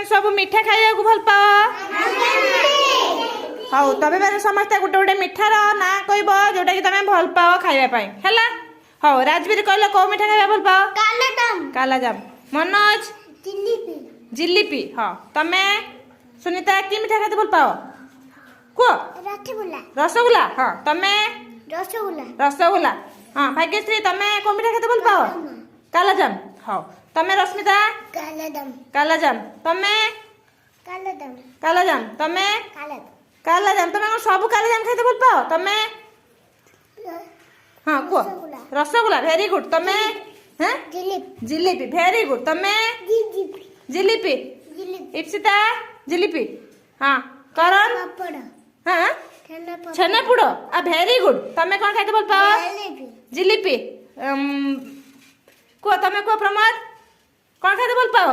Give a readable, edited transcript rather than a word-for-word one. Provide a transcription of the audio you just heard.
मैंने सब मिठा खाइबा को भल पाओ हाउ तबे मैंने समस्त गोटे गोटे मिठार ना कहब जोटा कि तुम भल पाओ खाइबा है हाउ राजवीर कहल कौ मिठा खाइबा भल पाओ कालाजाम मनोज जिलिपी हाँ तमे सुनीता कि मिठा खाते भल पाओ कह रसगुल्ला हाँ तमे रसगुल्ला हाँ भाग्यश्री तमे कौ मिठा खाते भल पाओ कालाजाम हाँ तमे रश्मिता कालाजाम तमे कालाजाम तमे कालाजाम तमे सब कालाजाम खाते भल पाओ तमे हाँ कह रसगुल्ला भेरी गुड तमे हैं जिलेबी भेरी गुड तमे जिलेबी इप्सिता जिलेबी हाँ करण हाँ छेनापोड़ आ भेरी गुड तमे कौन खाते भल पाओ जिलेबी कह तमे कह प्रमोद कौन खाते भल पाओ